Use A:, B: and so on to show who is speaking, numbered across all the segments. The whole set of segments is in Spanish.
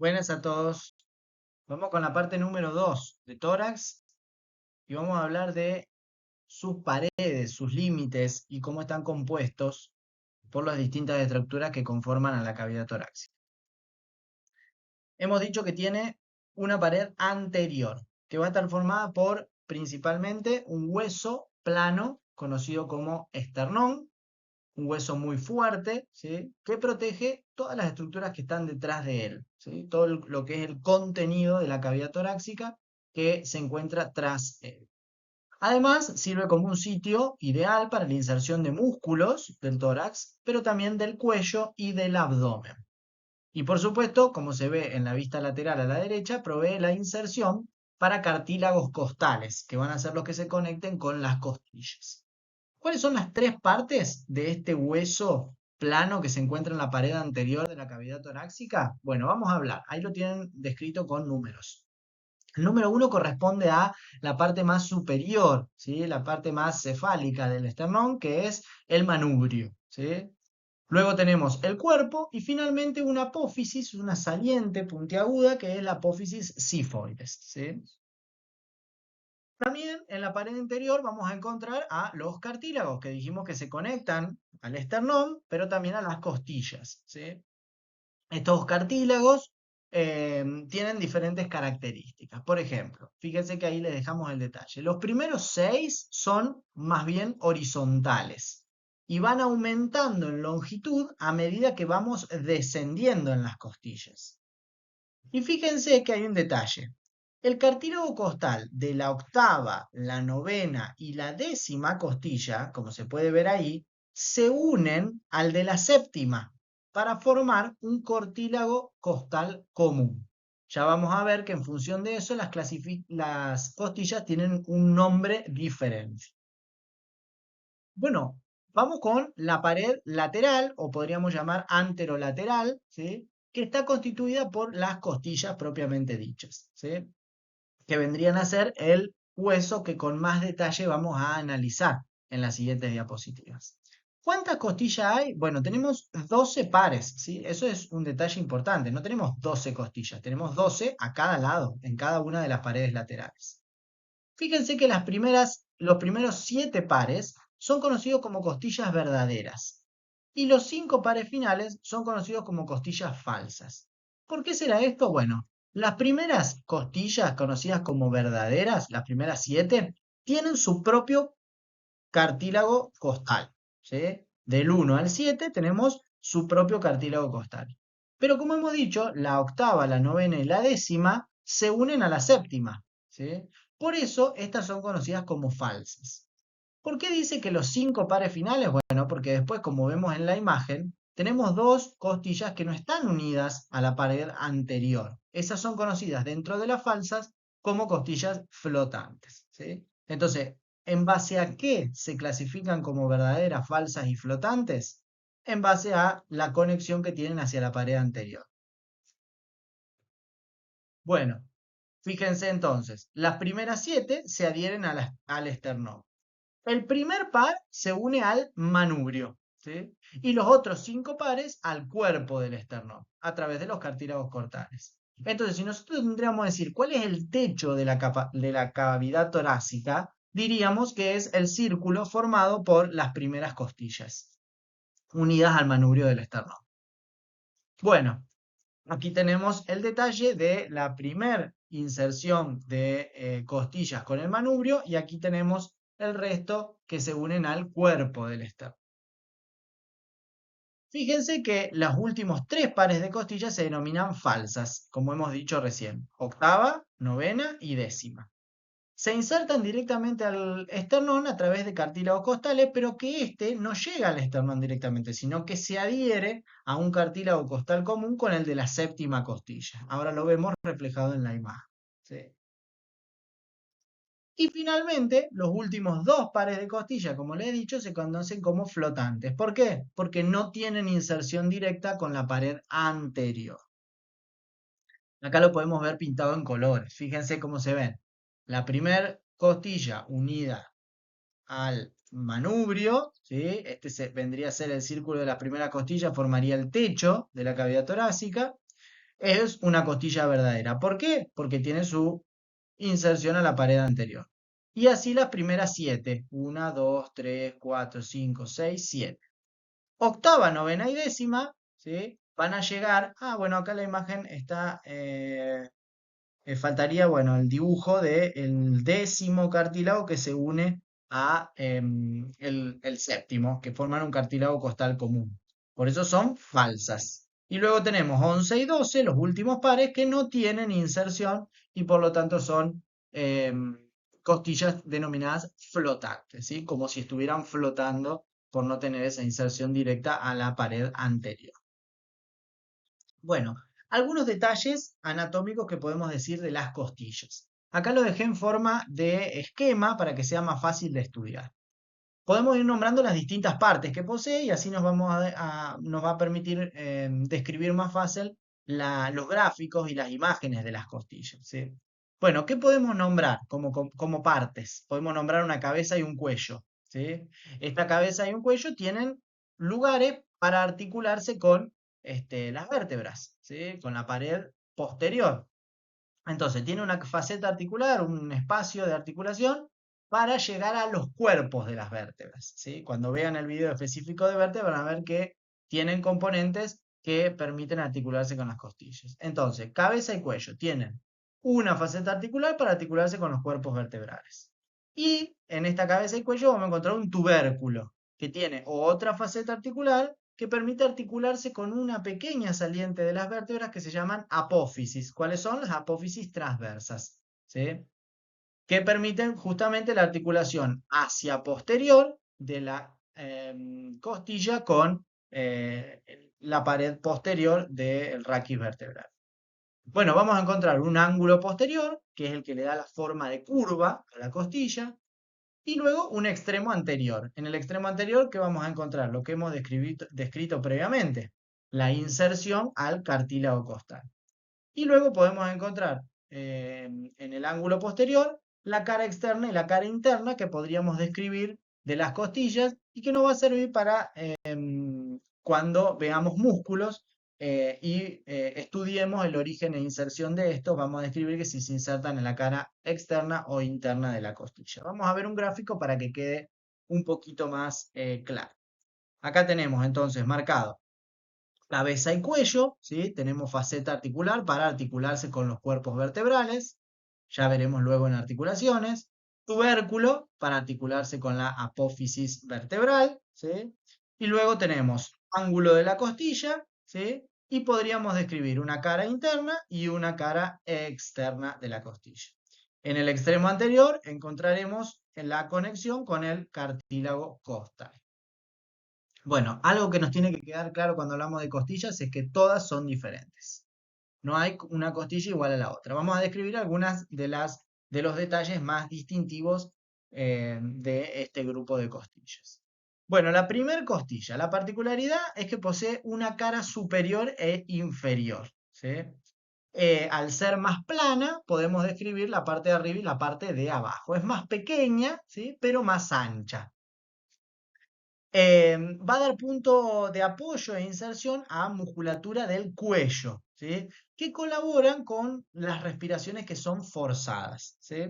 A: Buenas a todos. Vamos con la parte número 2 de tórax y vamos a hablar de sus paredes, sus límites y cómo están compuestos por las distintas estructuras que conforman a la cavidad torácica. Hemos dicho que tiene una pared anterior, que va a estar formada por principalmente un hueso plano, conocido como esternón, un hueso muy fuerte, ¿sí? Que protege todas las estructuras que están detrás de él, ¿sí? Todo lo que es el contenido de la cavidad torácica que se encuentra tras él. Además, sirve como un sitio ideal para la inserción de músculos del tórax, pero también del cuello y del abdomen. Y por supuesto, como se ve en la vista lateral a la derecha, provee la inserción para cartílagos costales, que van a ser los que se conecten con las costillas. ¿Cuáles son las tres partes de este hueso plano que se encuentra en la pared anterior de la cavidad torácica? Bueno, vamos a hablar. Ahí lo tienen descrito con números. El número 1 corresponde a la parte más superior, ¿sí? La parte más cefálica del esternón, que es el manubrio, ¿sí? Luego tenemos el cuerpo y finalmente una apófisis, una saliente puntiaguda, que es la apófisis sifoides, ¿sí? También en la pared interior vamos a encontrar a los cartílagos, que dijimos que se conectan al esternón, pero también a las costillas, ¿sí? Estos cartílagos tienen diferentes características. Por ejemplo, fíjense que ahí les dejamos el detalle. Los primeros 6 son más bien horizontales y van aumentando en longitud a medida que vamos descendiendo en las costillas. Y fíjense que hay un detalle. El cartílago costal de la octava, la novena y la décima costilla, como se puede ver ahí, se unen al de la séptima para formar un cartílago costal común. Ya vamos a ver que en función de eso las costillas tienen un nombre diferente. Bueno, vamos con la pared lateral, o podríamos llamar anterolateral, ¿sí? Que está constituida por las costillas propiamente dichas, ¿sí? Que vendrían a ser el hueso que con más detalle vamos a analizar en las siguientes diapositivas. ¿Cuántas costillas hay? Bueno, tenemos 12 pares, ¿sí? Eso es un detalle importante. No tenemos 12 costillas, tenemos 12 a cada lado, en cada una de las paredes laterales. Fíjense que los primeros 7 pares son conocidos como costillas verdaderas y los 5 pares finales son conocidos como costillas falsas. ¿Por qué será esto? Bueno, las primeras costillas conocidas como verdaderas, las primeras 7, tienen su propio cartílago costal, ¿sí? Del 1 al 7 tenemos su propio cartílago costal. Pero como hemos dicho, la octava, la novena y la décima se unen a la séptima, ¿sí? Por eso estas son conocidas como falsas. ¿Por qué dice que los 5 pares finales? Bueno, porque después, como vemos en la imagen, tenemos dos costillas que no están unidas a la pared anterior. Esas son conocidas dentro de las falsas como costillas flotantes, ¿sí? Entonces, ¿en base a qué se clasifican como verdaderas, falsas y flotantes? En base a la conexión que tienen hacia la pared anterior. Bueno, fíjense entonces, las primeras 7 se adhieren al esternón. El primer par se une al manubrio, ¿sí? Y los otros 5 pares al cuerpo del esternón, a través de los cartílagos cortales. Entonces, si nosotros tendríamos que decir cuál es el techo de la cavidad torácica, diríamos que es el círculo formado por las primeras costillas, unidas al manubrio del esternón. Bueno, aquí tenemos el detalle de la primer inserción de costillas con el manubrio y aquí tenemos el resto que se unen al cuerpo del esternón. Fíjense que los últimos 3 pares de costillas se denominan falsas, como hemos dicho recién, octava, novena y décima. Se insertan directamente al esternón a través de cartílagos costales, pero que éste no llega al esternón directamente, sino que se adhiere a un cartílago costal común con el de la séptima costilla. Ahora lo vemos reflejado en la imagen, ¿sí? Y finalmente, los últimos 2 pares de costillas, como les he dicho, se conocen como flotantes. ¿Por qué? Porque no tienen inserción directa con la pared anterior. Acá lo podemos ver pintado en colores. Fíjense cómo se ven. La primera costilla unida al manubrio, ¿sí? Vendría a ser el círculo de la primera costilla, formaría el techo de la cavidad torácica. es una costilla verdadera. ¿Por qué? Porque tiene su inserción a la pared anterior. Y así las primeras 7. 1, 2, 3, 4, 5, 6, 7. Octava, novena y décima, ¿sí? Van a llegar. Ah, bueno, acá la imagen está. Faltaría, bueno, el dibujo del décimo cartílago que se une a el séptimo, que forman un cartílago costal común. Por eso son falsas. Y luego tenemos 11 y 12, los últimos pares, que no tienen inserción y por lo tanto son costillas denominadas flotantes, ¿sí? Como si estuvieran flotando por no tener esa inserción directa a la pared anterior. Bueno, algunos detalles anatómicos que podemos decir de las costillas. Acá lo dejé en forma de esquema para que sea más fácil de estudiar. Podemos ir nombrando las distintas partes que posee y así nos va a permitir describir más fácil los gráficos y las imágenes de las costillas, ¿sí? Bueno, ¿qué podemos nombrar como partes? Podemos nombrar una cabeza y un cuello, ¿sí? Esta cabeza y un cuello tienen lugares para articularse con las vértebras, ¿sí? Con la pared posterior. Entonces, tiene una faceta articular, un espacio de articulación para llegar a los cuerpos de las vértebras, ¿sí? Cuando vean el video específico de vértebras van a ver que tienen componentes que permiten articularse con las costillas. Entonces, cabeza y cuello tienen una faceta articular para articularse con los cuerpos vertebrales. Y en esta cabeza y cuello vamos a encontrar un tubérculo que tiene otra faceta articular que permite articularse con una pequeña saliente de las vértebras que se llaman apófisis. ¿Cuáles son? Las apófisis transversas, ¿sí? Que permiten justamente la articulación hacia posterior de la costilla con la pared posterior del raquis vertebral. Bueno, vamos a encontrar un ángulo posterior, que es el que le da la forma de curva a la costilla, y luego un extremo anterior. En el extremo anterior, ¿qué vamos a encontrar? Lo que hemos descrito previamente, la inserción al cartílago costal. Y luego podemos encontrar en el ángulo posterior la cara externa y la cara interna que podríamos describir de las costillas y que nos va a servir para cuando veamos músculos y estudiemos el origen e inserción de estos, vamos a describir que si se insertan en la cara externa o interna de la costilla. Vamos a ver un gráfico para que quede un poquito más claro. Acá tenemos entonces marcado cabeza y cuello, ¿sí? Tenemos faceta articular para articularse con los cuerpos vertebrales, ya veremos luego en articulaciones. Tubérculo para articularse con la apófisis vertebral, ¿sí? Y luego tenemos ángulo de la costilla, ¿sí? Y podríamos describir una cara interna y una cara externa de la costilla. En el extremo anterior encontraremos la conexión con el cartílago costal. Bueno, algo que nos tiene que quedar claro cuando hablamos de costillas es que todas son diferentes. No hay una costilla igual a la otra. Vamos a describir algunas de los detalles más distintivos de este grupo de costillas. Bueno, la primer costilla, la particularidad es que posee una cara superior e inferior, ¿sí? Al ser más plana, podemos describir la parte de arriba y la parte de abajo. Es más pequeña, ¿sí? Pero más ancha. Va a dar punto de apoyo e inserción a musculatura del cuello, ¿sí? Que colaboran con las respiraciones que son forzadas, ¿sí?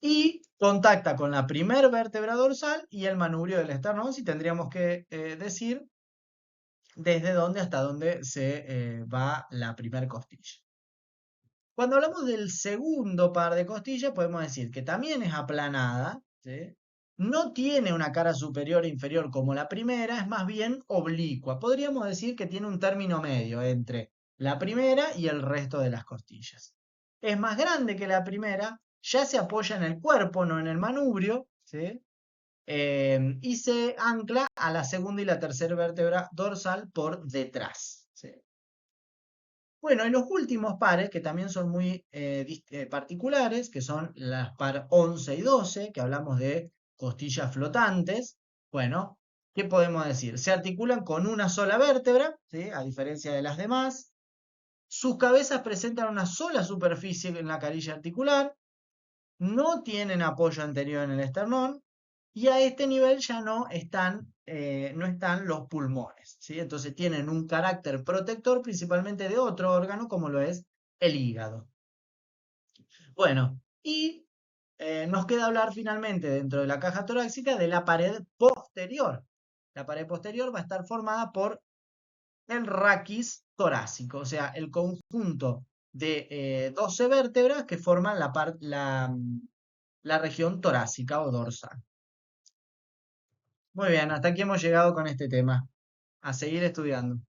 A: Y contacta con la primer vértebra dorsal y el manubrio del esternón, si tendríamos que decir desde dónde hasta dónde se va la primer costilla. Cuando hablamos del segundo par de costillas, podemos decir que también es aplanada, ¿sí? No tiene una cara superior e inferior como la primera, es más bien oblicua. Podríamos decir que tiene un término medio entre la primera y el resto de las costillas. Es más grande que la primera, ya se apoya en el cuerpo, no en el manubrio, ¿sí? Y se ancla a la segunda y la tercera vértebra dorsal por detrás, ¿sí? Bueno, y los últimos pares, que también son muy particulares, que son las par 11 y 12, que hablamos de costillas flotantes. Bueno, ¿qué podemos decir? Se articulan con una sola vértebra, ¿sí? A diferencia de las demás. Sus cabezas presentan una sola superficie en la carilla articular. No tienen apoyo anterior en el esternón. Y a este nivel ya no están no están los pulmones, ¿sí? Entonces tienen un carácter protector principalmente de otro órgano como lo es el hígado. Bueno, y nos queda hablar finalmente dentro de la caja torácica de la pared posterior. La pared posterior va a estar formada por el raquis torácico, o sea, el conjunto de 12 vértebras que forman la región torácica o dorsal. Muy bien, hasta aquí hemos llegado con este tema. A seguir estudiando.